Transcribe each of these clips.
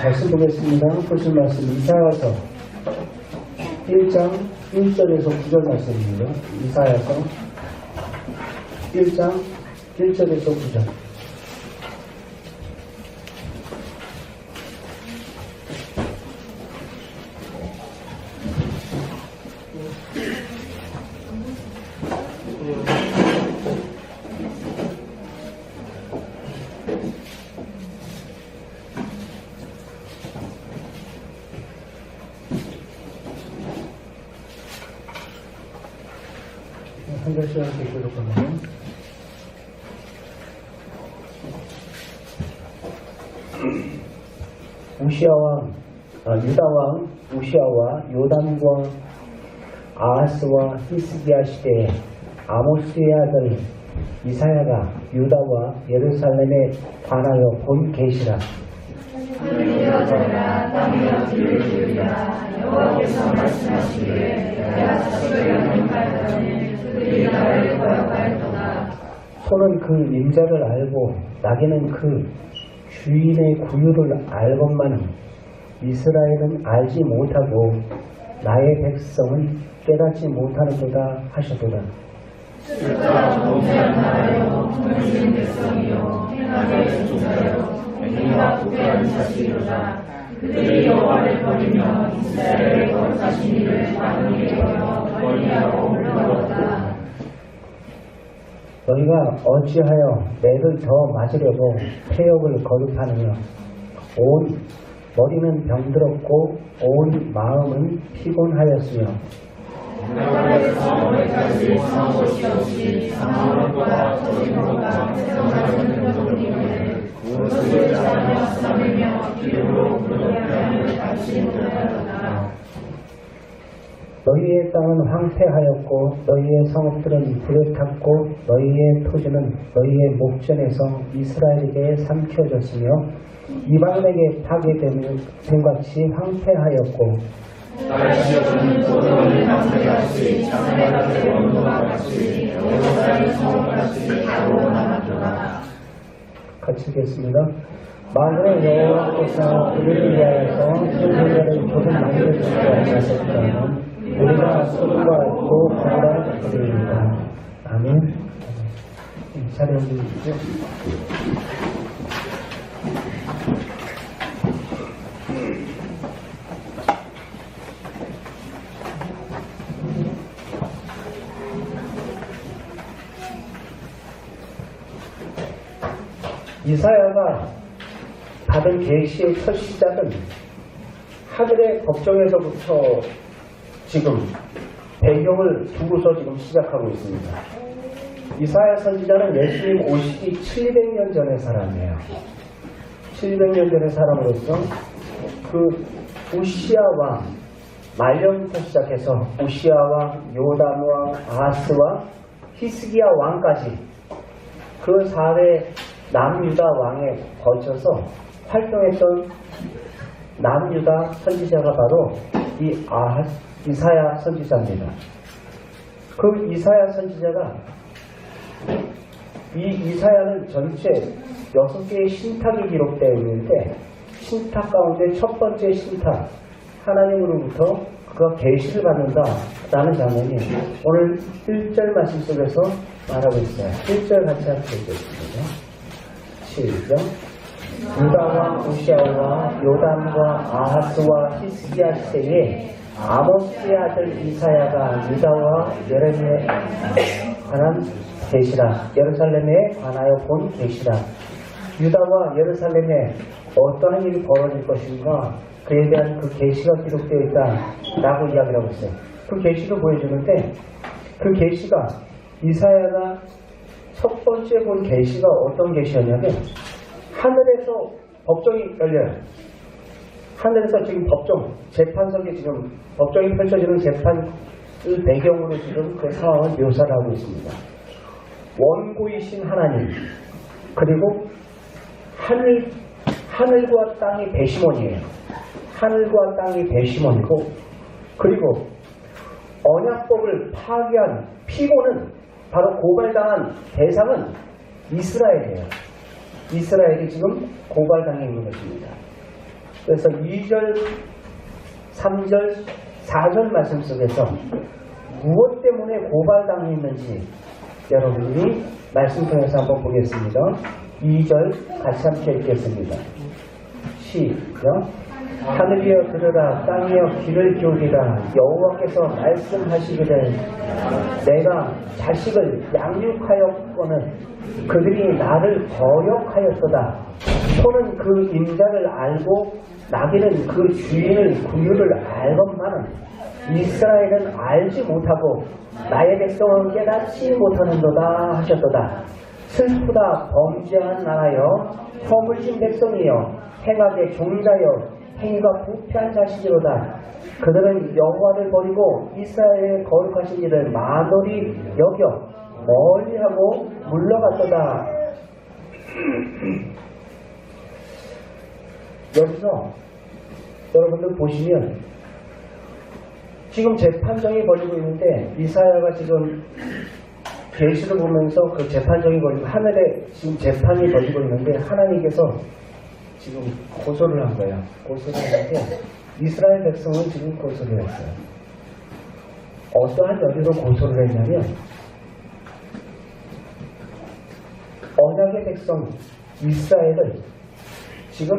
말씀 보겠습니다. 보신 말씀 이사야서 1장 1절에서 9절 말씀입니다. 이사야서 1장 1절에서 9절. 한 절씩 읽도록 합니다. 유다 왕 우시아와 요담과 아하스와 히스기야 시대에 아모스의 아들 이사야가 유다와 예루살렘에 관하여 본 계시라. 하늘이여 저리라 땅이여 귀를 기울이라. 여호와께서 말씀하시기를 내가 사실을 영접하였더니 그들이 나를 거역하였도다. 소는 그 임자를 알고 나귀는 그 주인의 구유를 알건만은 이스라엘은 알지 못하고 나의 백성은 깨닫지 못하는도다 하셨도다. 숫자 동지한 나라요 통일된 백성이요 행하게 중자요 행위가 부패한 자식이로다. 그들이 여호와를 버리며 이스라엘의 거룩하신 이를 바르게 여겨 멀리하고 물러갔다. 너희가 어찌하여 매를 더 맞으려고 폐역을 거듭하느냐. 온 머리는 병들었고 온 마음은 피곤하였으며 나라에서 어디까지 상한 곳이 없이 상한 것보다 더인 것과 생각하는 것들이기에 그것을 자며 싸매며 기름으로 무덤을 다시 무덤하였다. 너희의 땅은 황폐하였고 너희의 성읍들은 불에 탔고 너희의 토지는 너희의 목전에서 이스라엘에게 삼켜졌으며 이방인에게 파괴됨 같이 황폐하였고 날씨어주는 도덕을 황폐같이 장애가 원도와 같이 여호와의 성읍같이 하고 남았도다. 같이 읽겠습니다. 만일 여호와께서 우리를 위하여서 생존자를 조금 만들어주시지 않으셨다면 우리가 소돔과 같고 고모라 되리이다. 아멘. 자리에 앉으십시오. 이사야가 받은 계시의 첫 시작은 하늘의 법정에서부터 지금 배경을 두고서 지금 시작하고 있습니다. 이사야 선지자는 예수님 오시기 700년 전의 사람이에요. 700년 전의 사람으로서 그 우시아 왕 말년부터 시작해서 우시아 왕, 요담 왕, 아하스와 히스기야 왕까지 그 4대 남유다 왕에 거쳐서 활동했던 남유다 선지자가 바로 이사야 선지자입니다. 그 이사야 선지자가 이 이사야는 전체 6개의 신탁이 기록되어 있는데 신탁 가운데 첫 번째 신탁 하나님으로부터 그가 계시를 받는다라는 장면이 오늘 1절 말씀 속에서 말하고 있어요. 1절 같이 함께 읽겠습니다. 시작. 유다와 우시아와 요담과 아하스와 히스기야 시대에 아모스의 아들 이사야가 유다와 예레미야에 관한 계시라. 예루살렘에 관하여 본 계시라. 유다와 예루살렘에 어떠한 일이 벌어질 것인가 그에 대한 그 계시가 기록되어 있다라고 이야기를 하고 있어요. 그 계시도 보여주는데 그 계시가 이사야가 첫 번째 본 계시가 어떤 계시였냐면 하늘에서 법정이 열려요. 하늘에서 지금 재판석에 지금 법정이 펼쳐지는 재판을 배경으로 지금 그 상황을 묘사를 하고 있습니다. 원고이신 하나님, 그리고 하늘과 땅이 배심원이에요. 하늘과 땅이 배심원이고, 그리고 언약법을 파괴한 피고는 바로 고발당한 대상은 이스라엘이에요. 이스라엘이 지금 고발당해 있는 것입니다. 그래서 2절, 3절, 4절 말씀 속에서 무엇 때문에 고발당했는지 여러분이 말씀 통해서 한번 보겠습니다. 2절 같이 함께 읽겠습니다. 시작. 하늘이여 들으라, 땅이여 귀를 기울이라. 여호와께서 말씀하시기를 내가 자식을 양육하였거늘 그들이 나를 거역하였도다. 소는 그 임자를 알고 나귀는 그 주인의 구유를 알건만은 이스라엘은 알지 못하고 나의 백성은 깨닫지 못하는도다 하셨도다. 슬프다 범죄한 나라여, 허물진 백성이여, 행악의 종자여, 행위가 부패한 자식이로다. 그들은 여호와를 버리고 이스라엘의 거룩하신 이를 만홀히 여겨 멀리하고 물러갔도다. 여기서 여러분들 보시면 지금 재판정이 벌이고 있는데 이사야가 지금 계시를 보면서 그 재판정이 벌리고 하늘에 지금 재판이 벌리고 있는데 하나님께서 지금 고소를 한 거예요. 고소를 했는데 이스라엘 백성은 지금 고소를 했어요. 어떠한 여리로 고소를 했냐면 언약의 백성 이스라엘을 지금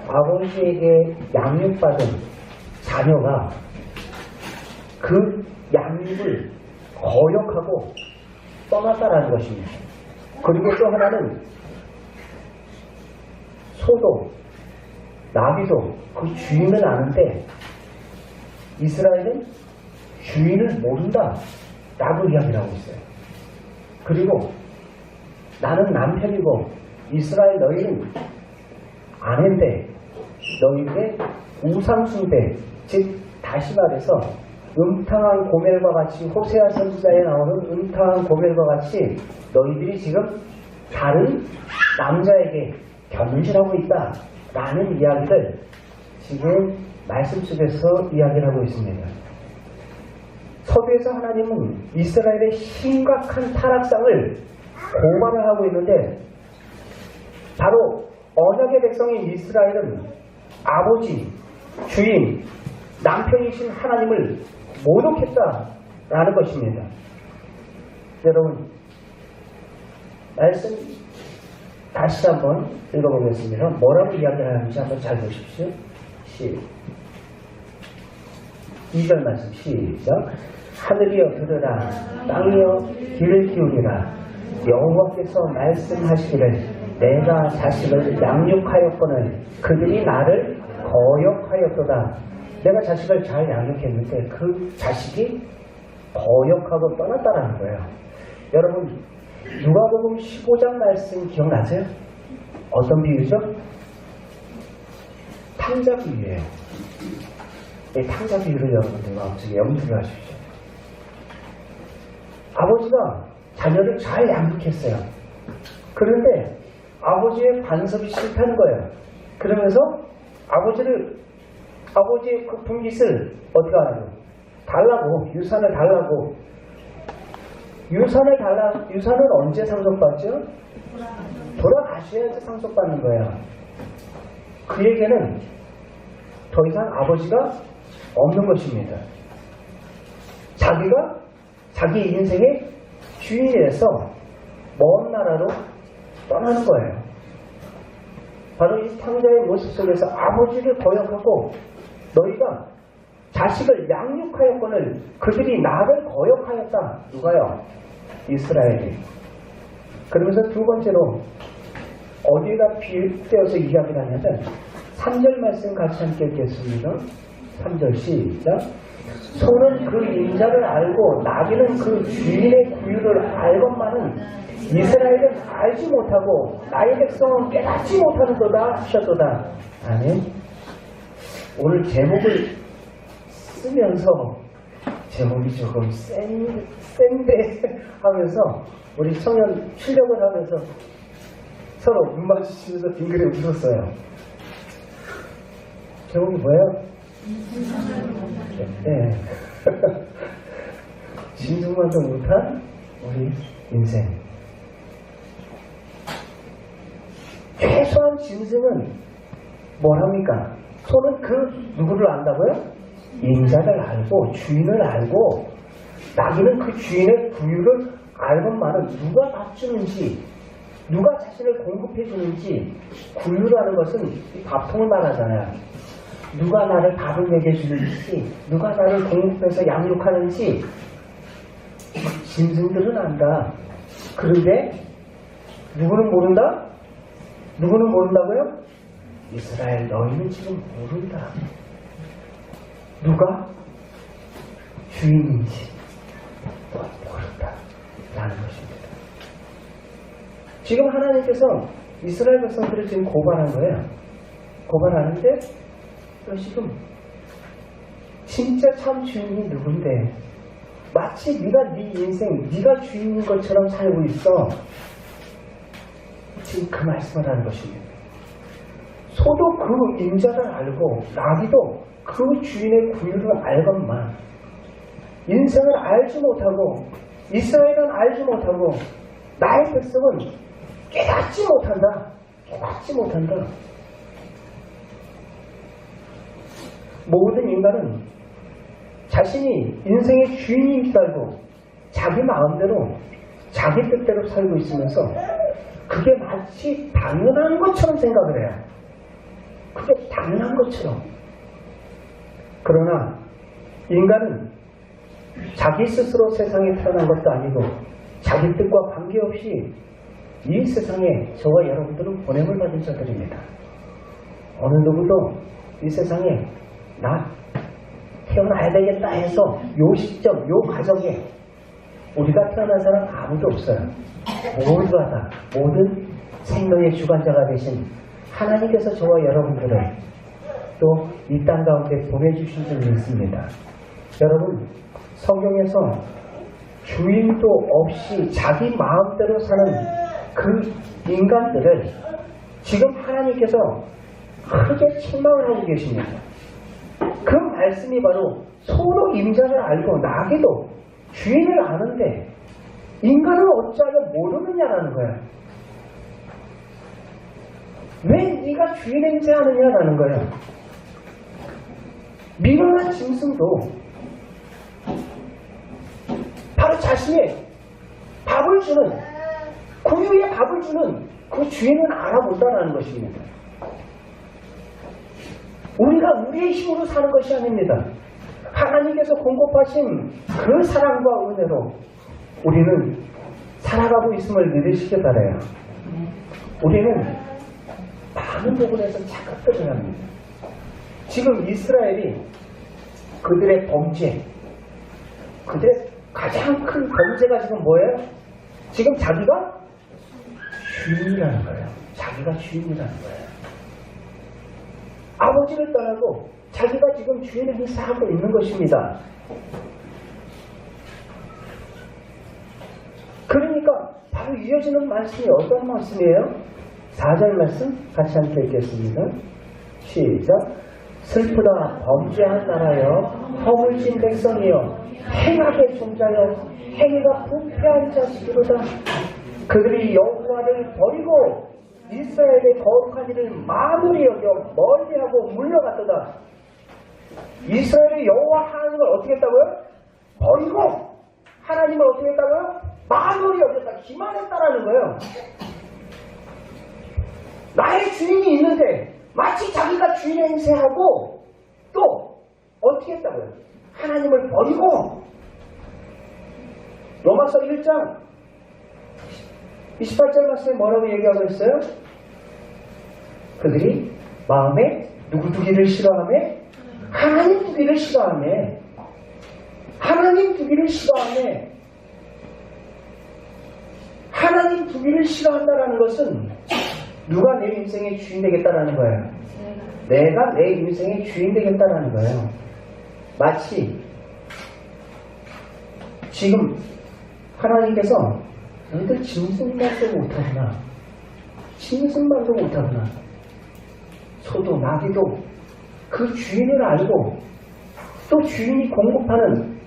아버지에게 양육받은 자녀가 그 양육을 거역하고 떠났다라는 것입니다. 그리고 또 하나는 소도 나귀도 그 주인을 아는데 이스라엘은 주인을 모른다 라고 이야기를 하고 있어요. 그리고 나는 남편이고 이스라엘 너희는 아내인데 너희들의 우상숭배, 즉 다시 말해서 음탕한 고멜과 같이 호세아 선지자에 나오는 음탕한 고멜과 같이 너희들이 지금 다른 남자에게 견질하고 있다 라는 이야기를 지금 말씀 속에서 이야기를 하고 있습니다. 서두에서 하나님은 이스라엘의 심각한 타락상을 고발을 하고 있는데 바로 언약의 백성인 이스라엘은 아버지, 주인, 남편이신 하나님을 모독했다라는 것입니다. 여러분 말씀 다시 한번 읽어보겠습니다. 뭐라고 이야기를 하는지 한번 잘 보십시오. 2절 말씀 시작. 하늘이여 들으라, 땅이여 귀를 기울이라. 여호와께서 말씀하시기를 내가 자식을 양육하였거늘 그들이 나를 거역하였도다. 내가 자식을 잘 양육했는데 그 자식이 거역하고 떠났다는 거예요. 여러분 누가복음 15장 말씀 기억나세요? 어떤 비유죠? 탕자 비유예요. 이 탕자 비유를 여러분들 마음속에 염두를 하십시오. 아버지가 자녀를 잘 양육했어요. 그런데 아버지의 간섭이 싫다는 거예요. 그러면서 아버지의 그 분깃을 어떻게 하라고? 달라고, 유산을 달라고. 유산은 언제 상속받죠? 돌아가셔야지 상속받는 거예요. 그에게는 더 이상 아버지가 없는 것입니다. 자기가 자기 인생의 주인에서 먼 나라로 떠나는 거예요. 바로 이 탕자의 모습 속에서 아버지를 거역하고 너희가 자식을 양육하였거늘 그들이 나를 거역하였다. 누가요? 이스라엘이. 그러면서 두 번째로 어디에다 비유되어서 이야기를 하냐면 3절 말씀 같이 함께 읽겠습니다. 3절 시작. 소는 그 임자를 알고 나귀는 그 주인의 구유를 알건만은 이스라엘은 알지 못하고 나의 백성은 깨닫지 못하는도다 하셨도다. 아멘. 오늘 제목을 쓰면서 제목이 조금 센데 하면서 우리 청년 출력을 하면서 서로 눈 마주치면서 빙그레 웃었어요. 제목이 뭐예요? 네. 진중만도 못한 우리 인생. 계속 이러한 짐승은 뭐랍니까? 소는 그 누구를 안다고요? 인자를 알고 주인을 알고 나귀는 그 주인의 구유를 알건만은 누가 밥 주는지 누가 자신을 공급해 주는지 구유라는 것은 이 밥통을 말하잖아요. 누가 나를 밥을 먹여주는지 누가 나를 공급해서 양육하는지 짐승들은 안다. 그런데 누구는 모른다? 누구는 모른다고요? 이스라엘 너희는 지금 모른다. 누가 주인인지 모른다 라는 것입니다. 지금 하나님께서 이스라엘 백성들을 지금 고발한 거예요. 고발하는데 너 지금 진짜 참 주인이 누군데 마치 네가 네 인생 네가 주인인 것처럼 살고 있어. 지금 그 말씀을 하는 것입니다. 소도 그 인자를 알고 나귀도 그 주인의 구유를 알건만 인생을 알지 못하고 이스라엘은 알지 못하고 나의 백성은 깨닫지 못한다. 깨닫지 못한다. 모든 인간은 자신이 인생의 주인인 줄 알고 자기 마음대로 자기 뜻대로 살고 있으면서 그게 마치 당연한 것처럼 생각을 해요. 그게 당연한 것처럼. 그러나 인간은 자기 스스로 세상에 태어난 것도 아니고 자기 뜻과 관계없이 이 세상에 저와 여러분들은 보냄을 받은 자들입니다. 어느 누구도 이 세상에 나 태어나야 되겠다 해서 요 시점, 요 가정에 우리가 태어난 사람 아무도 없어요. 모두가 다 모든 생명의 주관자가 되신 하나님께서 저와 여러분들을 또 이 땅 가운데 보내주신 줄이 있습니다. 여러분 성경에서 주인도 없이 자기 마음대로 사는 그 인간들을 지금 하나님께서 크게 책망을 하고 계십니다. 그 말씀이 바로 소도 임자를 알고 나귀도 주인을 아는데 인간은 어찌하여 모르느냐라는 거야. 왜 네가 주인 행세하느냐라는 거야. 미련한 짐승도 바로 자신의 밥을 주는 구유의 밥을 주는 그 주인은 알아본다는 것입니다. 우리가 우리의 힘으로 사는 것이 아닙니다. 하나님께서 공급하신 그 사랑과 은혜로 우리는 살아가고 있음을 믿으시기 바라요. 우리는 많은 부분에서 착각들을 합니다. 지금 이스라엘이 그들의 범죄, 그들의 가장 큰 범죄가 지금 뭐예요? 지금 자기가 주인이라는 거예요. 자기가 주인이라는 거예요. 아버지를 떠나고 자기가 지금 주인의 행사하고 있는 것입니다. 그러니까 바로 이어지는 말씀이 어떤 말씀이에요? 4절 말씀 같이 함께 읽겠습니다. 시작. 슬프다 범죄한 나라여 허물진 백성이여 행악의 종자여 행위가 부패한 자식이로다. 그들이 여호와를 버리고 이스라엘의 거룩한 일을 만물히 여겨 멀리하고 물러갔도다. 이스라엘이 여호와 하나님을 어떻게 했다고요? 버리고 하나님을 어떻게 했다고요? 만물히 여겼다. 기만했다라는 거예요. 나의 주인이 있는데 마치 자기가 주인 행세하고 또 어떻게 했다고요? 하나님을 버리고. 로마서 1장 28절 말씀에 뭐라고 얘기하고 있어요? 그들이 마음에 누구 두기를 싫어하며 하나님 두기를 싫어하며 하나님 두기를 싫어하며 하나님 두기를 싫어한다는 것은 누가 내 인생의 주인 되겠다라는 거예요. 내가 내 인생의 주인 되겠다라는 거예요. 마치 지금 하나님께서 너희들 짐승만도 못하구나. 짐승만도 못하구나. 소도 나귀도 그 주인을 알고 또 주인이 공급하는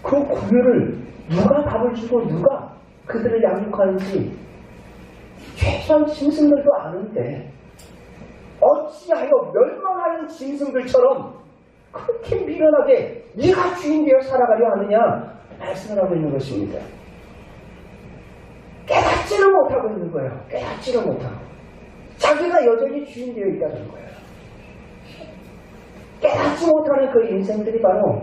그 구유를 누가 밥을 주고 누가 그들을 양육하는지 최소한 짐승들도 아는데 어찌하여 멸망하는 짐승들처럼 그렇게 미련하게 네가 주인 되어 살아가려 하느냐 말씀을 하고 있는 것입니다. 깨닫지를 못하고 있는 거예요. 깨닫지를 못하고 자기가 여전히 주인 되어 있다는 거예요. 깨닫지 못하는 그 인생들이 바로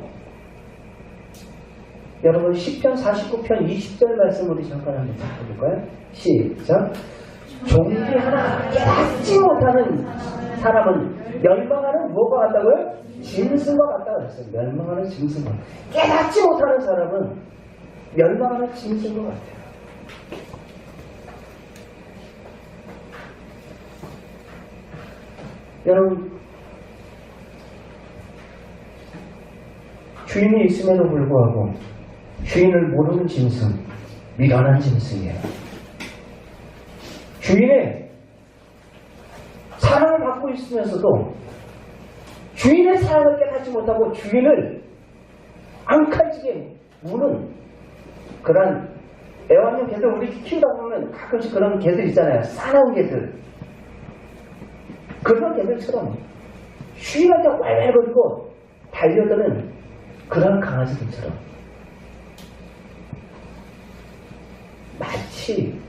여러분 시편 49편 20절 말씀 우리 잠깐 한번 볼까요? 시작. 종이 하나 깨닫지 못하는 사람은 멸망하는 뭐가 같다고요? 짐승과 같다 그랬어요. 멸망하는 짐승과. 깨닫지 못하는 사람은 멸망하는 짐승과 같아요. 여러분 주인이 있음에도 불구하고 주인을 모르는 짐승, 미련한 짐승이에요. 주인의 사랑을 받고 있으면서도 주인의 사랑을 깨닫지 못하고 주인을 앙칼지게 무는 그런 애완용 개들, 우리 키우다 보면 가끔씩 그런 개들 있잖아요. 사나운 개들. 그런 개들처럼 주인한테 왈왈거리고 달려드는 그런 강아지들처럼 마치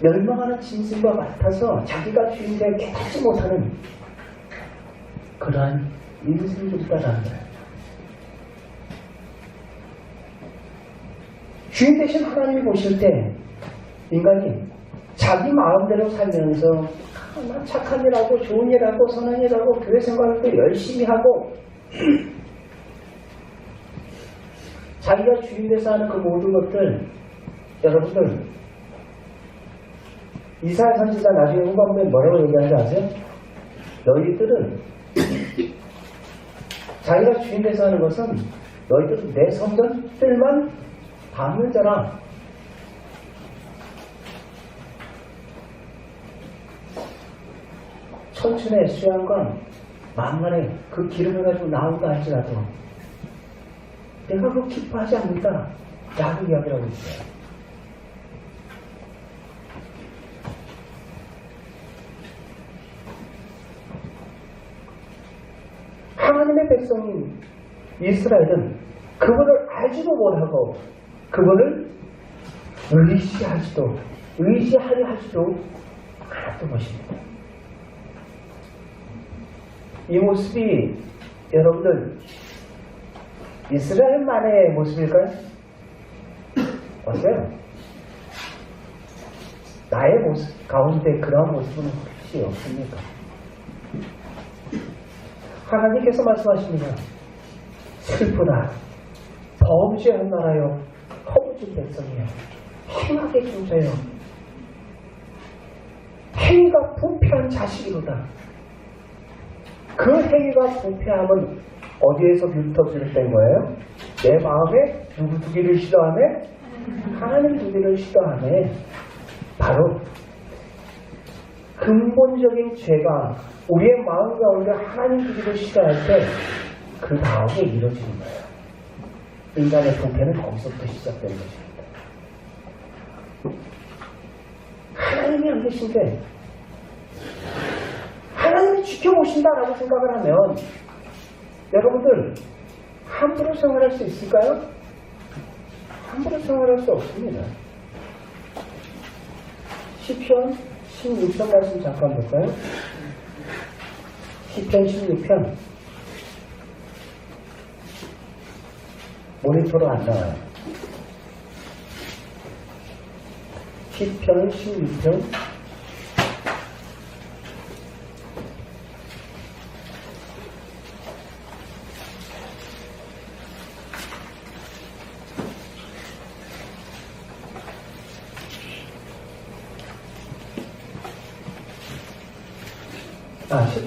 멸망하는 짐승과 같아서 자기가 주인을 깨닫지 못하는 그러한 인생들이다라는 거예요. 주인 대신 하나님이 보실 때 인간이 자기 마음대로 살면서 난 착한 일하고 좋은 일하고 선한 일하고 교회 생활도 열심히 하고 자기가 주인 돼서 하는 그 모든 것들 여러분들 이사야 선지자 나중에 후반부에 뭐라고 얘기하는지 아세요? 너희들은 자기가 주인 돼서 하는 것은 너희들은 내 성전들만 밟는 자라. 천춘의 수양과 만만의 그 기름을 가지고 나온다 할지라도 내가 그거 기뻐하지 않는다 라고 이야기를 하고 있어요. 하나님의 백성인 이스라엘은 그분을 알지도 못하고 그분을 의지하려 하지도 않았던 것입니다. 이 모습이 여러분들 이스라엘만의 모습일까요? 어때요? 나의 모습 가운데 그러한 모습은 혹시 없습니까? 하나님께서 말씀하십니다. 슬프다. 범죄한 나라요. 허무진 백성이요. 행하게 중자요. 행위가 부패한 자식이로다. 그 행위가 부패함은 어디에서부터 비롯된 거예요? 내 마음에 누구 두기를 싫어하네? 하나님 두기를 싫어하네. 바로 근본적인 죄가 우리의 마음 가운데 하나님 두기를 싫어할 때 그 다음에 이루어지는 거예요. 인간의 부패는 거기서부터 시작되는 것입니다. 하나님이 안 계신데 하나님이 지켜보신다라고 생각을 하면 여러분들 함부로 생활할 수 있을까요? 함부로 생활할 수 없습니다. 시편 16편 말씀 잠깐 볼까요? 시편 16편 모니터로 안 나와요. 시편 16편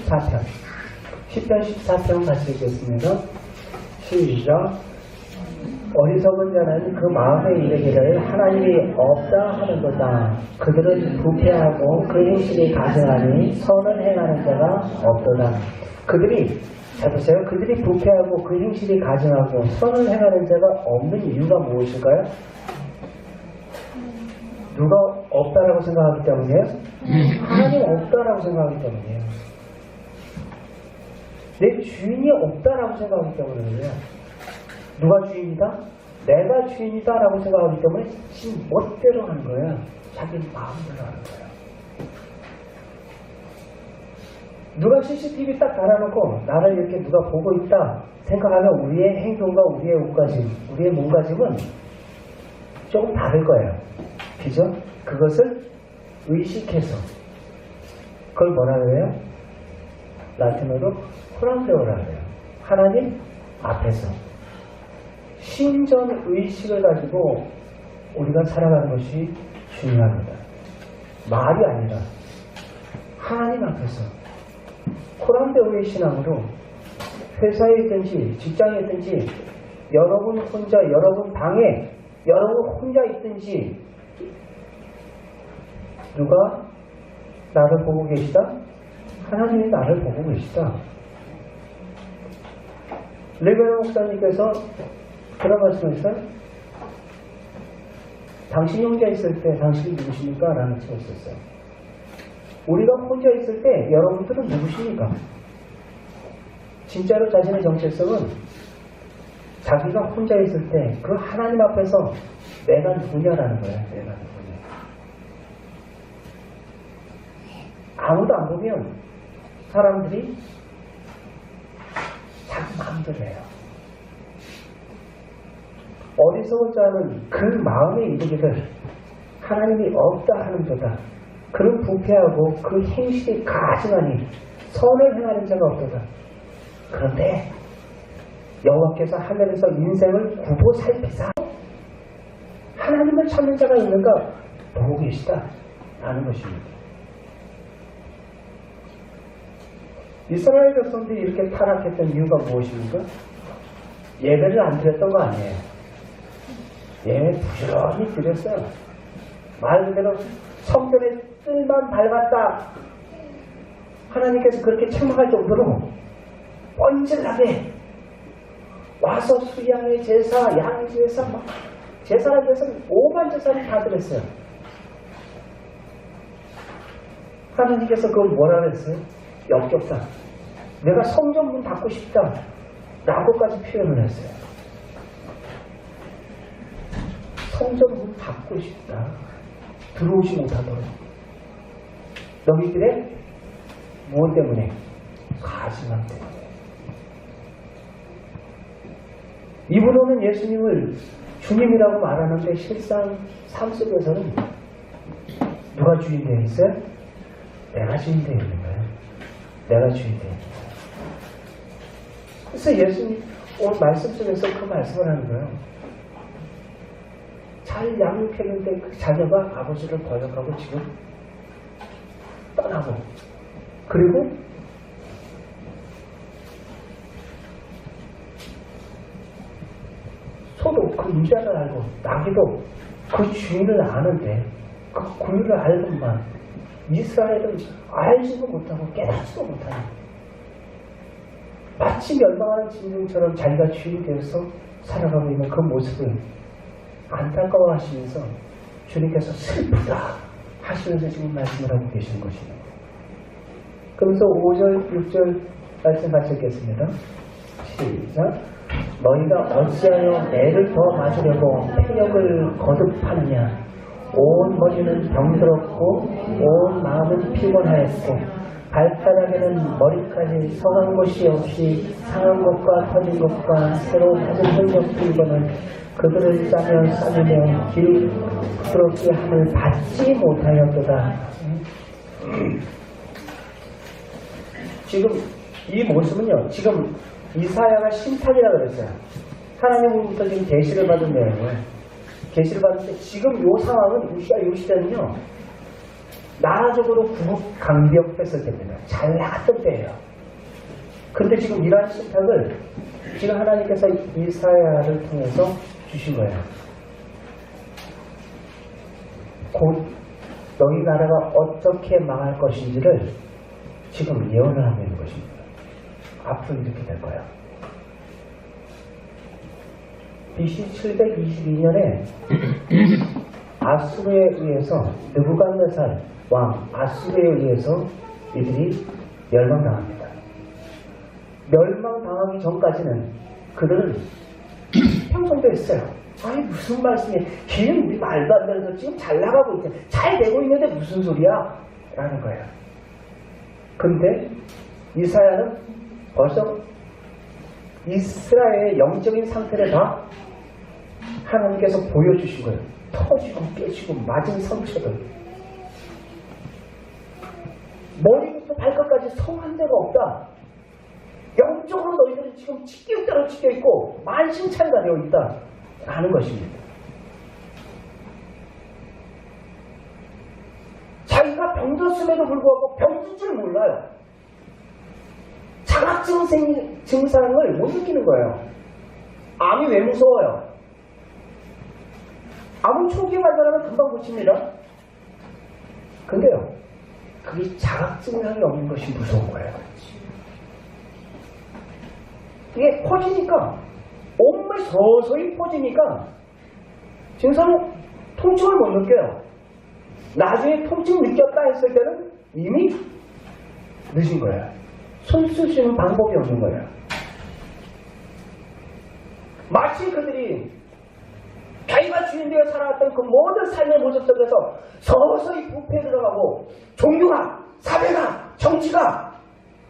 14편. 10편 14편 같이 읽겠습니다. 시작. 어리석은 자는 그 마음에 이르기를 하나님이 없다 하는도다. 그들은 부패하고 그 행실이 가증하니 선을 행하는 자가 없도다. 그들이, 잘 보세요. 그들이 부패하고 그 행실이 가증하고 선을 행하는 자가 없는 이유가 무엇일까요? 누가 없다라고 생각하기 때문이에요. 하나님 없다라고 생각하기 때문이에요. 내 주인이 없다라고 생각하기 때문이에요. 누가 주인이다? 내가 주인이다라고 생각하기 때문에 지 멋대로 하는 거예요. 자기 마음대로 하는 거예요. 누가 CCTV 딱 달아놓고 나를 이렇게 누가 보고 있다 생각하면 우리의 행동과 우리의 옷가짐, 우리의 몸가짐은 조금 다를 거예요. 그죠? 그것을 의식해서 그걸 뭐라 그래요? 라틴어로 코란데오라 그래요. 하나님 앞에서 신전 의식을 가지고 우리가 살아가는 것이 중요합니다. 말이 아니라 하나님 앞에서 코란데오의 신앙으로 회사에 있든지 직장에 있든지 여러분 혼자 여러분 방에 여러분 혼자 있든지 누가 나를 보고 계시다? 하나님이 나를 보고 계시다. 레베노 목사님께서 그런 말씀을 했어요. 당신이 혼자 있을 때 당신이 누구십니까? 라는 책을 썼어요. 우리가 혼자 있을 때 여러분들은 누구십니까? 진짜로 자신의 정체성은 자기가 혼자 있을 때 그 하나님 앞에서 내가 누구냐라는 거예요. 내가 누구냐. 아무도 안 보면 사람들이 자기 마음대로 해요. 어리석은 자는 그 마음에 이르기를 하나님이 없다 하는 도다. 그는 부패하고 그 행실이 가증하니 선을 행하는 자가 없도다. 그런데 여호와께서 하늘에서 인생을 굽어 살피사 하나님을 찾는 자가 있는가 보고 계시다 라는 것입니다. 이스라엘 백성들이 이렇게 타락했던 이유가 무엇입니까? 예배를 안 드렸던 거 아니에요. 예배 부지런히 드렸어요. 말 그대로 성전의 뜰만 밟았다. 하나님께서 그렇게 책망할 정도로 뻔질나게 와서 수양의 제사, 양의 제사, 막 제사를 위해서 오만 제사를 다 드렸어요. 하나님께서 그걸 뭐라 그랬어요? 역겹다. 내가 성전 문 닫고 싶다. 라고까지 표현을 했어요. 성전 문 닫고 싶다. 들어오지 못하도록. 너희들의 무엇 때문에? 가증함 때문에. 입으로는 예수님을 주님이라고 말하는데 실상 삶 속에서는 누가 주인 되어 있어요? 내가 주인 되어 있는 거예요. 내가 주인 되어 있는 거예요. 그래서 예수님 오늘 말씀 속에서 그 말씀을 하는 거예요. 잘 양육했는데 그 자녀가 아버지를 거역하고 지금 떠나고 그리고 소도 그 유자를 알고 나귀도 그 주인을 아는데 그 구유를 알건만 이스라엘은 알지도 못하고 깨닫지도 못하는 마치 멸망하는 짐승처럼 자기가 주인이 되어서 살아가고 있는 그 모습을 안타까워하시면서 주님께서 슬프다 하시면서 지금 말씀을 하고 계시는 것입니다. 그러면서 5절, 6절 말씀 같이 읽겠습니다. 시작. 너희가 어찌하여 애를 더 맞으려고 폐역을 거듭하느냐. 온 머리는 병들었고 온 마음은 피곤하였고 발바닥에는 머리까지 성한 곳이 없이 상한 것과 터진 것과 새로 가진 흔적도 이거는 그들을 싸며 싸매며 길 부드럽게 함을 받지 못하였도다. 지금 이 모습은요, 지금 이사야가 심판이라 그랬어요. 하나님으로부터 지금 계시를 받은 내용을 계시를 받을 때 지금 이 상황은 요 시대는요 나라적으로 구국 강력했을 때입니다. 잘 나갔던 때예요. 근데 지금 이러한 심판을 지금 하나님께서 이사야를 통해서 주신 거예요. 곧 너희 나라가 어떻게 망할 것인지를 지금 예언을 하고 있는 것입니다. 앞으로 이렇게 될 거예요. BC 722년에 아수르에 의해서 느부갓네살 왕 아수르에 의해서 이들이 멸망당합니다. 멸망당하기 전까지는 그들은 평성도 했어요. 아니 무슨 말씀이야. 걔는 우리 말도 안 되면서 지금 잘 나가고 있대. 잘 되고 있는데 무슨 소리야? 라는 거예요. 근데 이사야는 벌써 이스라엘의 영적인 상태를 다 하나님께서 보여주신 거예요. 터지고 깨지고 맞은 상처들. 머리부터 발끝까지 성한 데가 없다. 영적으로 너희들은 지금 찢겨있다로 찢겨있고 만신창이가 되어 있다. 라는 것입니다. 자기가 병들었음에도 불구하고 병든 줄 몰라요. 자각증 증상을 못 느끼는 거예요. 암이 왜 무서워요? 암은 초기에 발견하면 금방 고칩니다. 근데요, 그게 자각증상이 없는 것이 무서운 거예요. 이게 퍼지니까, 온몸에 서서히 퍼지니까, 증상은 통증을 못 느껴요. 나중에 통증 느꼈다 했을 때는 이미 늦은 거예요. 손 쓸 수 있는 방법이 없는 거예요. 마치 그들이 자기가 주인되어 살아왔던 그 모든 삶의 모습 속에서 서서히 부패에 들어가고 종교가, 사회가, 정치가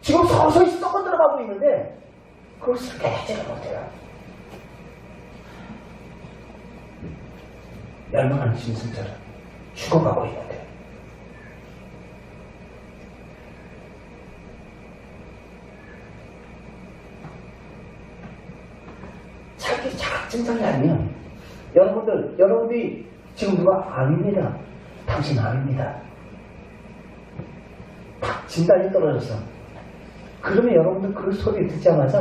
지금 서서히 썩어 들어가고 있는데 그것을 깨닫지를 못해요. 멸망하는 짐승처럼 죽어가고 있는데 자기 자각증상이 아니면 여러분들이 지금 누가 암입니다. 당신 암입니다. 딱 진단이 떨어져서 그러면 여러분들 그 소리 듣자마자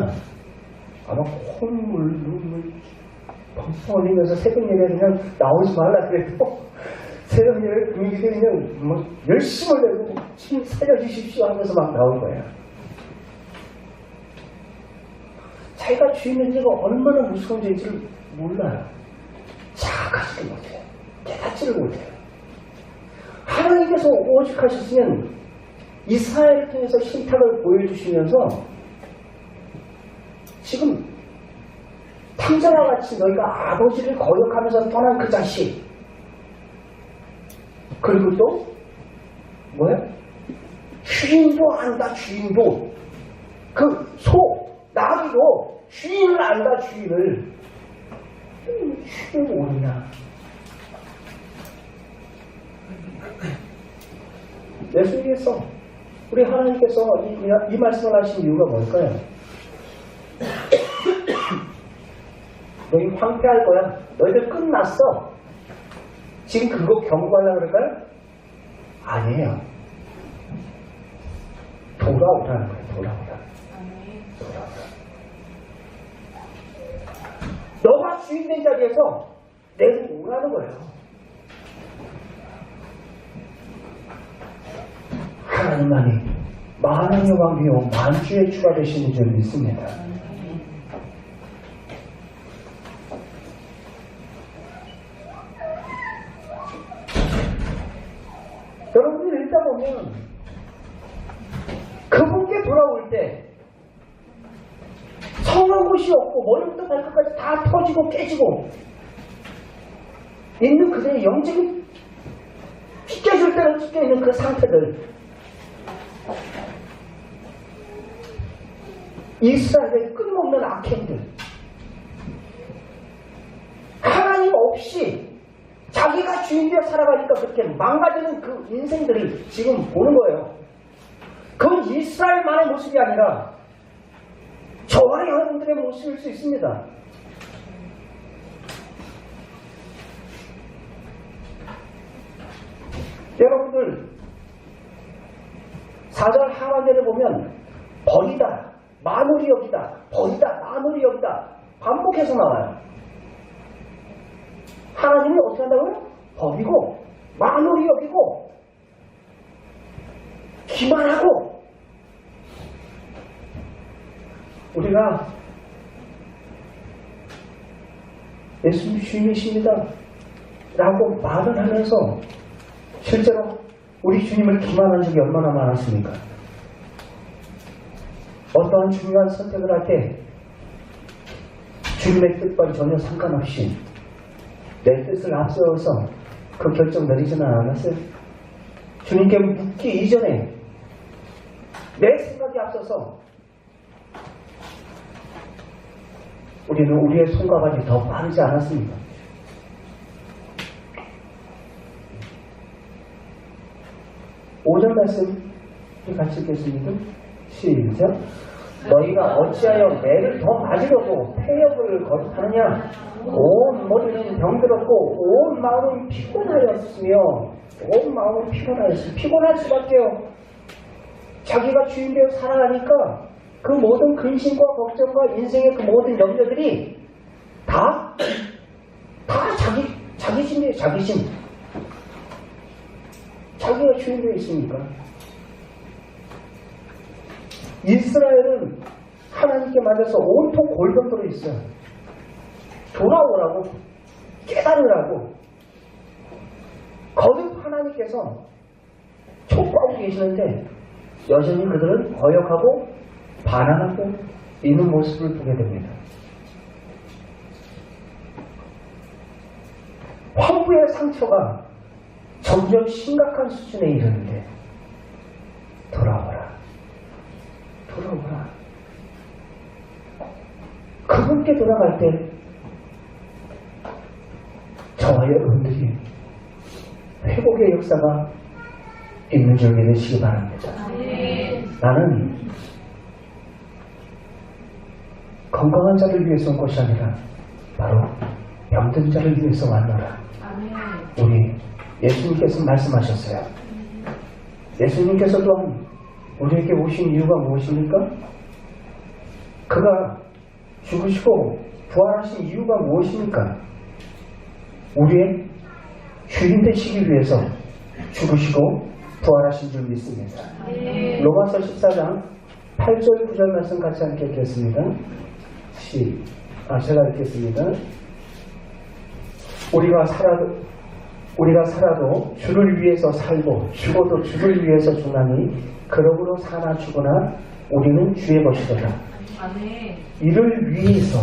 아마 콧물, 눈물 펑펑 흘리면서 새벽 예배 그냥 나오지 말라 그래도 새벽 예배 분위기들이 그냥 뭐 열심을 내고 지금 살려주십시오 하면서 막 나올 거예요. 자기가 주인의 죄가 얼마나 무서운 죄인지를 몰라요. 자각하지도 못해요. 깨닫지를 못해요. 하나님께서 오직 하셨으면 이스라엘을 통해서 신탁을 보여주시면서 지금 탕자와 같이 너희가 아버지를 거역하면서 떠난 그 자식 그리고 또 뭐야? 주인도 안다 주인도 그 소, 나귀도 주인을 안다 주인을 주인을 모르냐. 예수님께서 우리 하나님께서 이 말씀을 하신 이유가 뭘까요? 너희 황폐할 거야. 너희들 끝났어. 지금 그거 경고하려고 그럴까요? 아니에요. 돌아오라는 거예요. 돌아오라. 너가 주인된 자리에서 내고 오라는 거예요. 하나님만이 만왕의 왕이요 만주의 주가 되시는 줄 믿습니다. 여러분들 읽다 보면 그분께 돌아올 때 성한 곳이 없고 머리부터 발끝까지 다 터지고 깨지고 있는 그들의 영적인 찢겨질 대로 찢겨있는 그 상태들 이스라엘의 끊임없는 악행들 하나님 없이 자기가 주인되어 살아가니까 그렇게 망가지는 그 인생들을 지금 보는 거예요. 그건 이스라엘만의 모습이 아니라 저와 여러분들의 모습일 수 있습니다. 여러분들 4절 하반절에 보면 버리다, 마무리 여기다, 버리다, 마무리 여기다 반복해서 나와요. 하나님은 어떻게 한다고요? 버리고 마무리 여기고 기만하고 우리가 예수님 주님이십니다. 라고 말을 하면서 실제로 우리 주님을 기만한 적이 얼마나 많았습니까? 어떠한 중요한 선택을 할 때 주님의 뜻과 전혀 상관없이 내 뜻을 앞세워서 그 결정 내리지는 않았어요. 주님께 묻기 이전에 내 생각이 앞서서 우리는 우리의 손과 발이 더 빠르지 않았습니까? 오전 말씀 같이 읽겠습니다. 시작. 너희가 어찌하여 매를 더 맞으려고 폐역을 거듭하느냐? 온 머리는 병들었고 온 마음은 피곤하였으며 피곤할 수밖에요. 자기가 주인되어 살아가니까 그 모든 근심과 걱정과 인생의 그 모든 염려들이 다 자기 심이에요. 자기 심. 자기가 주인되어 있으니까. 이스라엘은 하나님께 맞아서 온통 골병들어 있어요. 돌아오라고, 깨달으라고. 거듭 하나님께서 촉구하고 계시는데 여전히 그들은 거역하고 반항하고 있는 모습을 보게 됩니다. 황부의 상처가 점점 심각한 수준에 이르는데 돌아오라. 그분께 돌아갈 때 저와 여러분들이 회복의 역사가 있는 줄 믿으시기 바랍니다. 나는 건강한 자를 위해서 온 것이 아니라 바로 병든 자를 위해서 왔노라. 우리 예수님께서 말씀하셨어요. 예수님께서 또한 우리에게 오신 이유가 무엇입니까? 그가 죽으시고 부활하신 이유가 무엇입니까? 우리의 주인 되시기 위해서 죽으시고 부활하신 줄 믿습니다. 로마서 14장 8절 9절 말씀 같이 함께 읽겠습니다. 제가 읽겠습니다. 우리가 살아도 주를 위해서 살고 죽어도 주를 위해서 죽나니 그러므로 사나 죽으나 우리는 주의 것이로다. 이를 위해서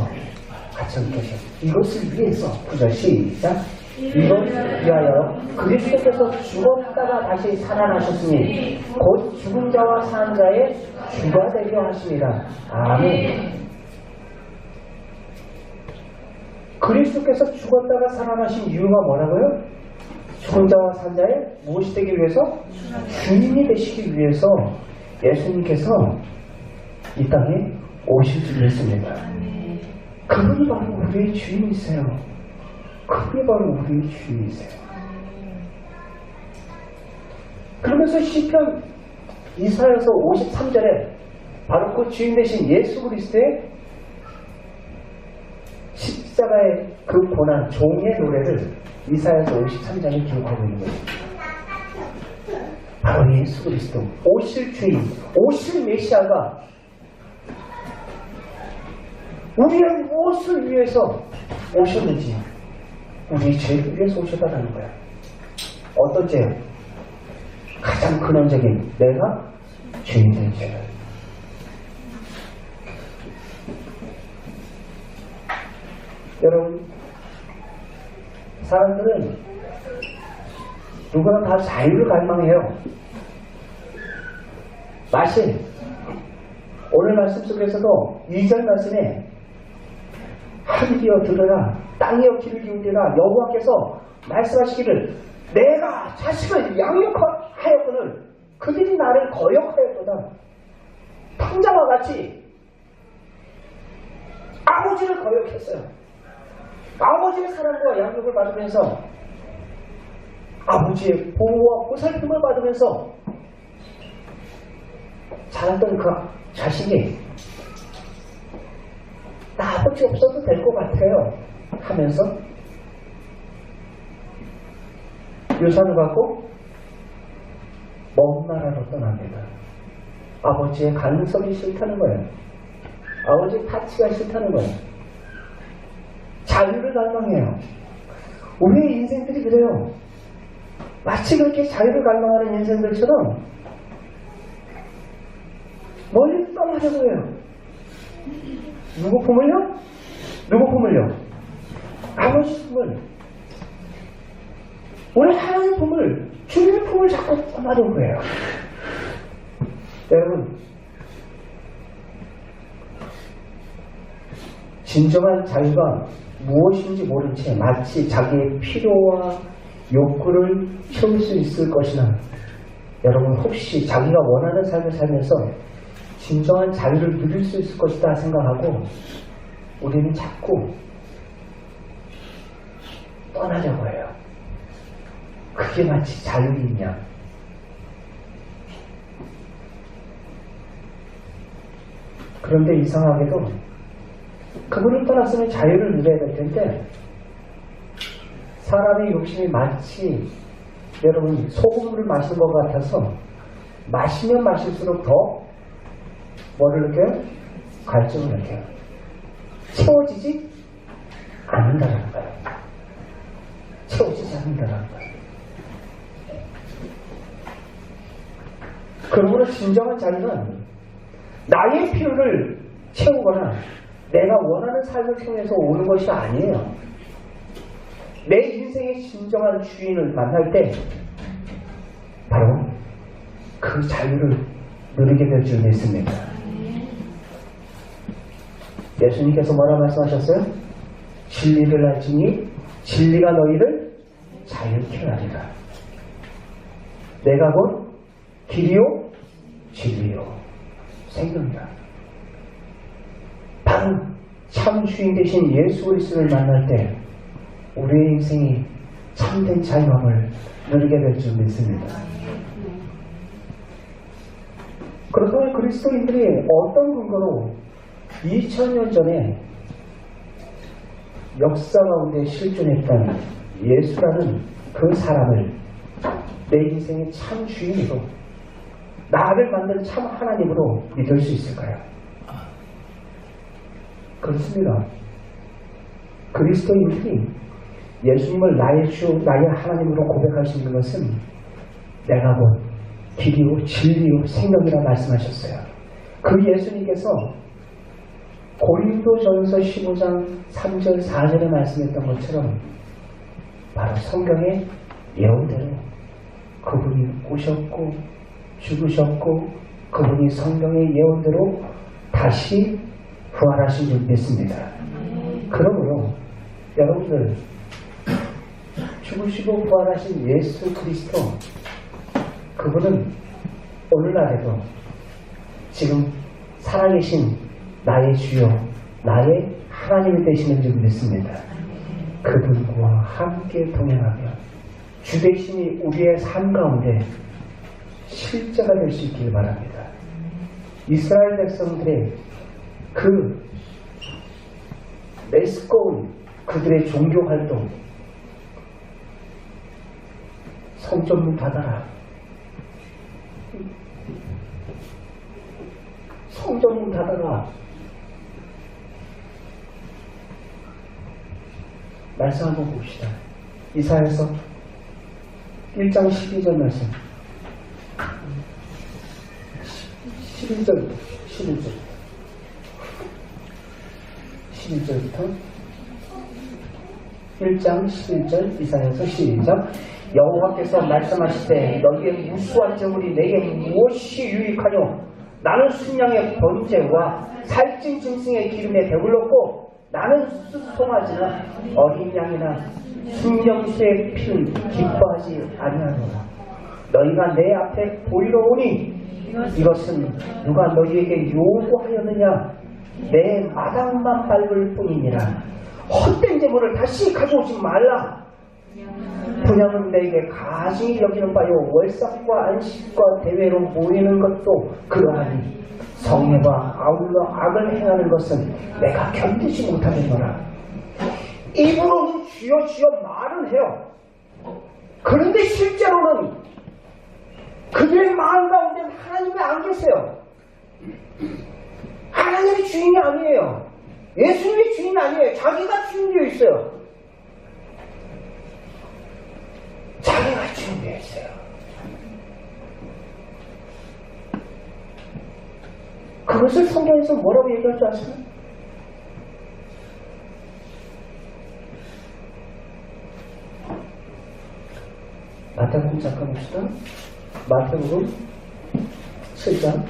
같이 읽겠습니다. 이것을 위해서 9절 시작. 이것을 위하여 그리스도께서 죽었다가 다시 살아나셨으니 곧 죽은 자와 산 자의 주가 되려 하심이라. 아멘. 그리스도께서 죽었다가 살아나신 이유가 뭐라고요? 죽은 자와 산 자의 무엇이 되기 위해서? 주인이 되시기 위해서 예수님께서 이 땅에 오실 줄 믿습니다. 그분이 바로 우리의 주인이세요. 그분이 바로 우리의 주인이세요. 그러면서 시편 이사야서 53절에 바로 그 주인 되신 예수 그리스도의 십자가의 그 고난, 종의 노래를 이사야서 53장에 기록하고 있는 거예요. 바로 예수 그리스도, 오실 주인, 오실 메시아가 우리의 무엇을 위해서 오셨는지 우리 죄를 위해서 오셨다는 거야. 어떤 죄요? 가장 근원적인 내가 주인 된 죄를. 여러분, 사람들은 누구나 다 자유를 갈망해요. 마실 오늘 말씀 속에서도 2절 말씀에 하늘이여 들으라 땅이여 귀를 기울이라 여호와께서 말씀하시기를 내가 자식을 양육하였거늘 그들이 나를 거역하였도다. 탕자와 같이 아버지를 거역했어요. 아버지의 사랑과 양육을 받으면서 아버지의 보호와 보살핌을 받으면서 자랐던 그 자식이 나 아버지 없어도 될 것 같아요 하면서 유산을 받고 먼 나라로 떠납니다. 아버지의 간섭이 싫다는 거예요. 아버지의 타치가 싫다는 거예요. 자유를 갈망해요. 우리의 인생들이 그래요. 마치 그렇게 자유를 갈망하는 인생들처럼 멀리 떠나려고 해요. 누구 품을요? 누구 품을요? 아버지 품을. 우리 하나님 품을, 주님의 품을 자꾸 떠나려고 해요. 여러분, 진정한 자유가 무엇인지 모른 채 마치 자기의 필요와 욕구를 채울 수 있을 것이나, 여러분 혹시 자기가 원하는 삶을 살면서 진정한 자유를 누릴 수 있을 것이다 생각하고 우리는 자꾸 떠나려고 해요. 그게 마치 자유이냐? 그런데 이상하게도 그분을 떠났으면 자유를 누려야 될 텐데, 사람의 욕심이 마치 여러분 소금물을 마시는 것 같아서 마시면 마실수록 더 뭐를 느껴요? 갈증을 느껴요. 채워지지 않는다는 거예요. 채워지지 않는다는 거예요. 그러므로 진정한 자유는 나의 필요를 채우거나 내가 원하는 삶을 통해서 오는 것이 아니에요. 내 인생의 진정한 주인을 만날 때 바로 그 자유를 누리게 될 줄 믿습니다. 예수님께서 뭐라 말씀하셨어요? 진리를 알지니 진리가 너희를 자유케 하리라. 내가 곧 길이요 진리요 생명이라. 바로 참 주인 되신 예수 그리스도를 만날 때 우리의 인생이 참된 자유함을 누리게 될 줄 믿습니다. 그렇다면 그리스도인들이 어떤 근거로 2000년 전에 역사 가운데 실존했던 예수라는 그 사람을 내 인생의 참 주인으로, 나를 만든 참 하나님으로 믿을 수 있을까요? 그렇습니다. 그리스도인들이 예수님을 나의 주, 나의 하나님으로 고백할 수 있는 것은 내가 곧 길이요 진리요 생명이라 말씀하셨어요. 그 예수님께서 고린도전서 15장 3절 4절에 말씀했던 것처럼 바로 성경의 예언대로 그분이 오셨고 죽으셨고 그분이 성경의 예언대로 다시 부활하신 줄 믿습니다. 그러므로 여러분들 죽으시고 부활하신 예수 그리스도, 그분은 오늘날에도 지금 살아계신 나의 주요 나의 하나님이 되시는 줄 믿습니다. 그분과 함께 동행하며 주 되심이 우리의 삶 가운데 실제가 될 수 있길 바랍니다. 이스라엘 백성들의 그 메스꺼운 그들의 종교활동, 성전문 닫아라, 성전문 닫아라, 말씀 한번 봅시다. 이사야서 1장 12절 말씀, 11절부터 1장 11절 이사야서 시작. 여호와께서 말씀하시되 너희의 무수한 재물이 내게 무엇이 유익하뇨? 나는 순양의 번제와 살찐 짐승의 기름에 배불렀고 나는 수송아지나 어린 양이나 순명수의 피를 기뻐하지 아니하노라. 너희가 내 앞에 보이러 오니 이것은 누가 너희에게 요구하였느냐? 내 마당만 밟을 뿐이니라. 헛된 재물을 다시 가져오지 말라. 분양은 내게 가증히 여기는 바요 월삭과 안식과 대회로 모이는 것도 그러하니 성례와 아울러 악을 행하는 것은 내가 견디지 못하겠노라. 입으로는 주여 주여 말은 해요. 그런데 실제로는 그들의 마음 가운데는 하나님이 안 계세요. 하나님이 주인이 아니에요. 예수님이 주인이 아니에요. 자기가 주인이 되어 있어요. 준비해 있어요. 그것을 성경에서 뭐라고 얘기할 줄 아세요? 마태복음 잠깐 봅시다. 마태복음 7장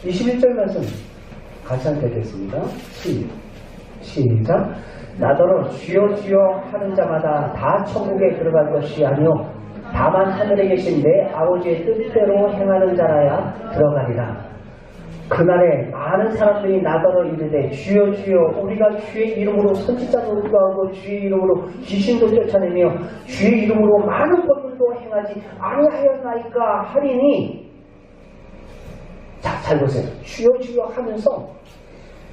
21절 말씀 같이 한번 되겠습니다. 시작. 나더러 주여 주여 하는 자마다 다 천국에 들어갈 것이 아니요 다만 하늘에 계신 내 아버지의 뜻대로 행하는 자라야 들어가리라. 그날에 많은 사람들이 나더러 이르되 주여 주여 우리가 주의 이름으로 선지자 노릇도 하고 주의 이름으로 귀신도 쫓아내며 주의 이름으로 많은 권능도 행하지 아니하였나이까 하리니. 자, 잘 보세요. 주여 주여 하면서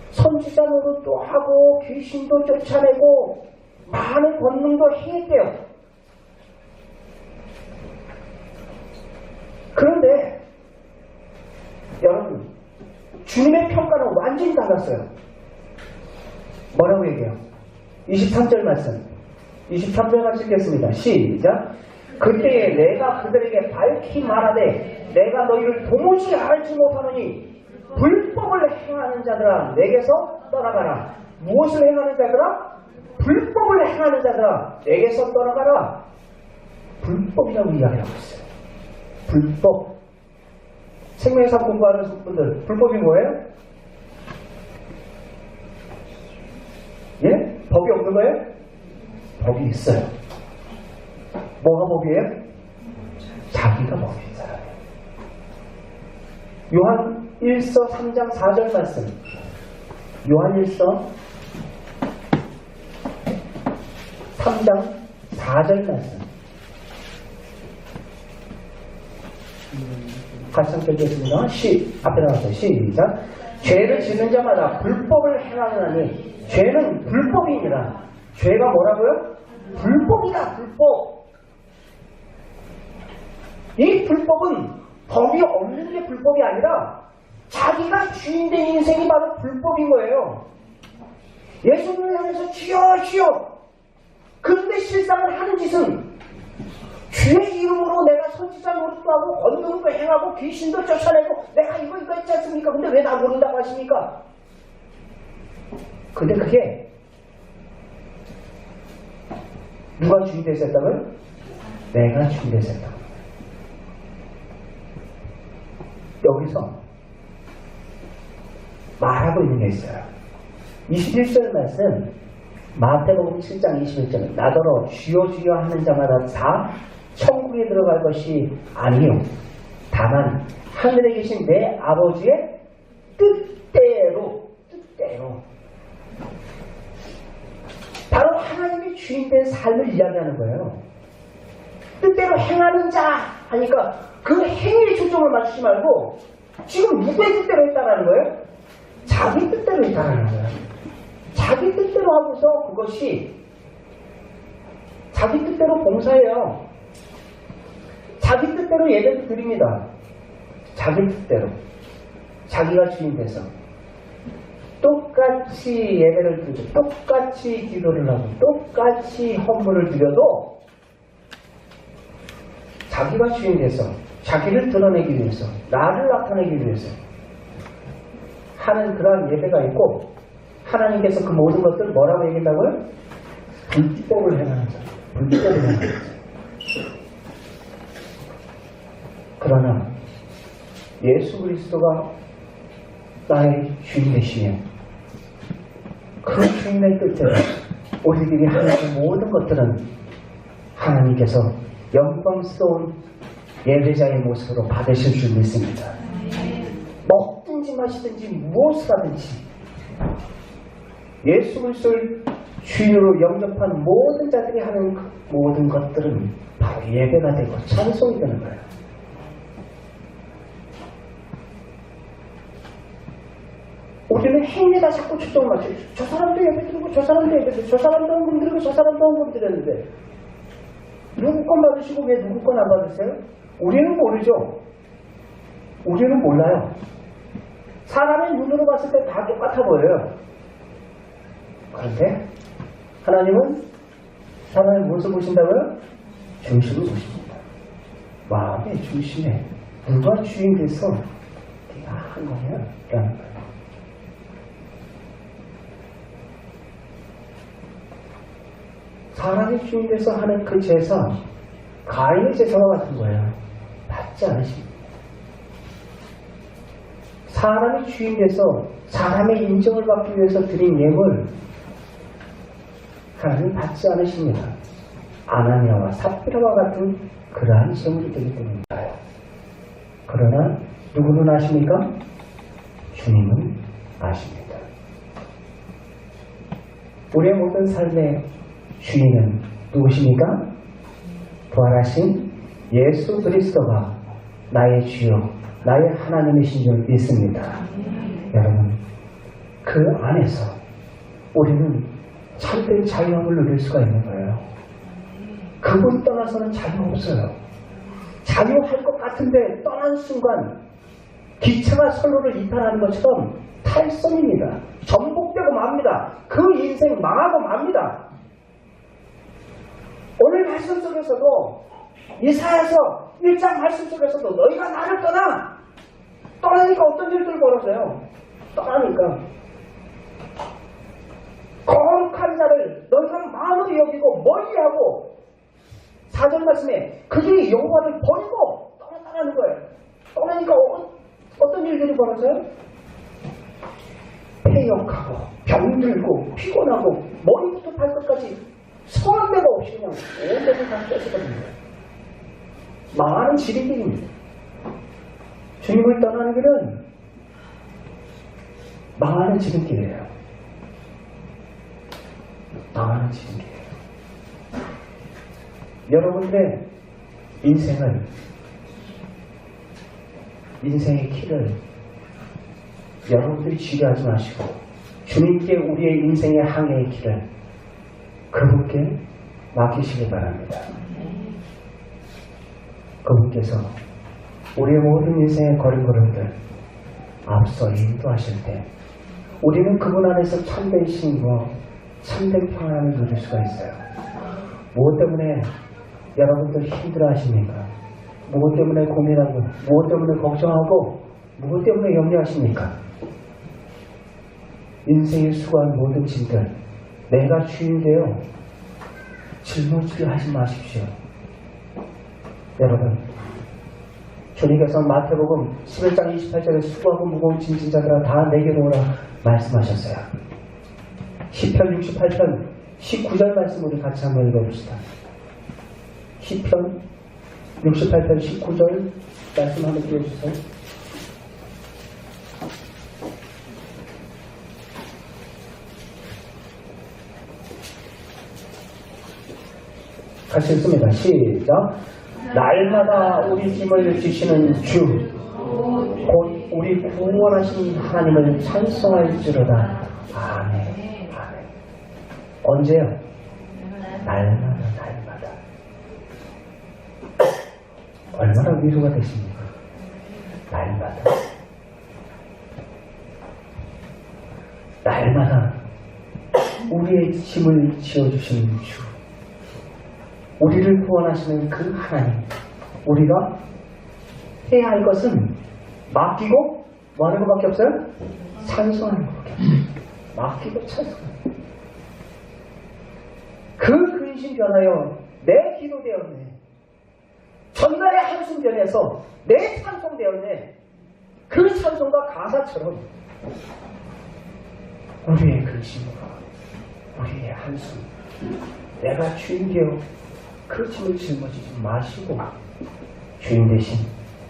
선지자 노릇도 하고 귀신도 쫓아내고 많은 권능도 행했대요. 그런데 여러분, 주님의 평가는 완전히 달랐어요. 뭐라고 얘기해요? 23절 말씀. 23절 같이 읽겠습니다. 시작. 그때에 내가 그들에게 밝히 말하되 내가 너희를 도무지 알지 못하노니 불법을 행하는 자들아 내게서 떠나가라. 무엇을 행하는 자들아? 불법을 행하는 자들아 내게서 떠나가라. 불법이라고 이야기하고 있어요. 불법. 생명의 삶 공부하는 분들, 불법이 뭐예요? 예? 법이 없는 거예요? 법이 있어요. 뭐가 법이에요? 자기가 법인 사람이에요. 요한 1서 3장 4절 말씀. 요한 1서 3장 4절 말씀. 같이 함께 읽겠습니다. 앞에 나와서 시작. 죄를 짓는 자마다 불법을 행하느니 죄는 불법이니라. 죄가 뭐라고요? 불법이다. 불법. 이 불법은 법이 없는 게 불법이 아니라 자기가 주인된 인생이 바로 불법인 거예요. 예수님을 향해서 주여 주여. 그런데 실상을 하는 짓은 주의 이름으로 내가 선지자 노릇도 하고 권능도 행하고 귀신도 쫓아내고 내가 이거 했지 않습니까? 근데 왜 나 모른다고 하십니까? 근데 그게 누가 주인 돼서 했다고요? 내가 주인 돼서 했다고. 여기서 말하고 있는 게 있어요. 21절 말씀 마태복음 7장 21절. 나더러 주여 주여 하는 자마다 다 천국에 들어갈 것이 아니요 다만 하늘에 계신 내 아버지의 뜻대로 바로 하나님이 주인된 삶을 이야기하는 거예요. 뜻대로 행하는 자 하니까 그 행위에 초점을 맞추지 말고 지금 누구의 뜻대로 했다라는 거예요? 자기 뜻대로 했다라는 거예요. 자기 뜻대로 하고서 그것이 자기 뜻대로 봉사해요. 자기 뜻대로 예배를 드립니다. 자기 뜻대로. 자기가 주인 돼서. 똑같이 예배를 드리고 똑같이 기도를 하고 똑같이 헌물을 드려도 자기가 주인 돼서 자기를 드러내기 위해서 나를 나타내기 위해서 하는 그러한 예배가 있고 하나님께서 그 모든 것들을 뭐라고 얘기한다고요? 불법을 행하는 자. 불법을 행하는 자. 그러나 예수 그리스도가 나의 주인 되시며 그 주인의 뜻대로 우리들이 하는 그 모든 것들은 하나님께서 영광스러운 예배자의 모습으로 받으실 줄 믿습니다. 먹든지 마시든지 무엇을 하든지 예수 그리스도를 주인으로 영접한 모든 자들이 하는 그 모든 것들은 바로 예배가 되고 찬송이 되는 거예요. 우리는 행위에다 자꾸 초점을 맞춰요. 저 사람도 예배 드리고 저 사람도 예배 드리고 저 사람도 헌금 드리고 저 사람도 헌금 드렸는데 누구 건 받으시고 왜 누구 건 안 받으세요? 우리는 모르죠. 우리는 몰라요. 사람의 눈으로 봤을 때 다 똑같아 보여요. 그런데 하나님은 사람의 무엇을 보신다고요? 중심을 보십니다. 마음의 중심에 누가 주인 돼서 네가 한 거냐? 라는 거예요. 사람이 주인 돼서 하는 그 제사, 가인의 제사와 같은 거예요. 받지 않으십니다. 사람이 주인 돼서 사람의 인정을 받기 위해서 드린 예물, 하나님 받지 않으십니다. 아나니아와 삽비라와 같은 그러한 제물이 되기 때문입니다. 그러나 누구는 아십니까? 주님은 아십니다. 우리의 모든 삶의 주인은 누구십니까? 부활하신 예수 그리스도가 나의 주요, 나의 하나님이신 줄 믿습니다. 여러분, 그 안에서 우리는 참된 자유함을 누릴 수가 있는 거예요. 그분 떠나서는 자유 없어요. 자유할 것 같은데 떠난 순간 기차가 선로를 이탈하는 것처럼 탈선입니다. 전복되고 맙니다. 그 인생 망하고 맙니다. 오늘 말씀 속에서도 이사야서 1장 말씀 속에서도 너희가 나를 떠나니까 어떤 일들 벌어져요. 떠나니까 거룩한 자를 너희가 마음으로 여기고 멀리하고 4절 말씀에 그들이 여호와를 버리고 떠나는 거예요. 떠나니까 어떤 일들이 벌어져요? 폐역하고 병들고 피곤하고 머리부터 발끝까지 성한 데가 없이 그냥 온 데를 다 뺏어버립니다. 망하는 지름길입니다. 주님을 떠나는 길은 망하는 지름길이에요. 망하는 지름길이에요. 여러분들의 인생의 길을 여러분들이 지루하지 마시고 주님께 우리의 인생의 항해의 길을 그분께 맡기시기 바랍니다. 그분께서 우리의 모든 인생의 걸음걸음들 앞서 인도하실 때 우리는 그분 안에서 참된 쉼과 참된 평안을 누릴 수가 있어요. 무엇 때문에 여러분들 힘들어하십니까? 무엇 때문에 고민하고 무엇 때문에 걱정하고 무엇 때문에 염려하십니까? 인생에 수고한 모든 짐들 내가 주인되어 짊어지게 하지 마십시오. 여러분, 주님께서 마태복음 11장 28절에 수고하고 무거운 짐진 자들아 다 내게로 오라 말씀하셨어요. 시편 68편 19절 말씀 우리 같이 한번 읽어봅시다. 시편 68편 19절 말씀 한번 띄워주세요. 같이 읽습니다. 시작. 날마다 우리 짐을 지시는 주, 곧 우리 구원하신 하나님을 찬송할지로다. 아멘. 아멘. 언제요? 날마다. 얼마나 위로가 되십니까? 날마다 우리의 짐을 지어주시는 주, 우리를 구원하시는 그 하나님, 우리가 해야 할 것은 맡기고 뭐 하는 것밖에 없어요? 찬송하는 것밖에 없어요. 맡기고 찬송하는 것. 그 근심 변하여 내 기도 되었네. 전날의 한숨 변해서 내 찬송 되었네. 그 찬송과 가사처럼 우리의 근심과 우리의 한숨, 내가 주인 되어 그 짐을 짊어지지 마시고 주인 대신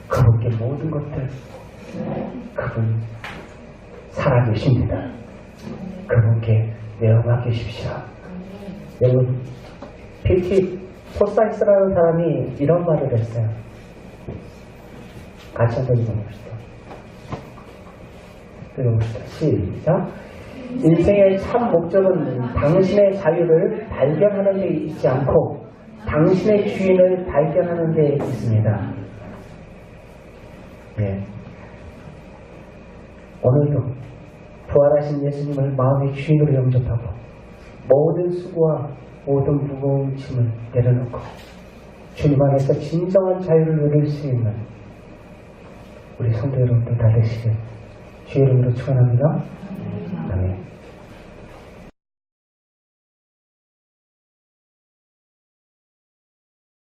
그분께 모든 것들, 그분 살아계십니다. 그분께 내어 맡기십시오. 여러분, PT 포사이스라는 사람이 이런 말을 했어요. 같이 한번 읽어봅시다. 시작. 인생의 참 목적은 당신의 자유를 발견하는 데 있지 않고 당신의 주인을 발견하는 데 있습니다. 예. 오늘도 부활하신 예수님을 마음의 주인으로 영접하고 모든 수고와 모든 무거운 짐을 내려놓고 주님 안에서 진정한 자유를 누릴 수 있는 우리 성도 여러분들 다 되시길 주의 이름으로 축원합니다.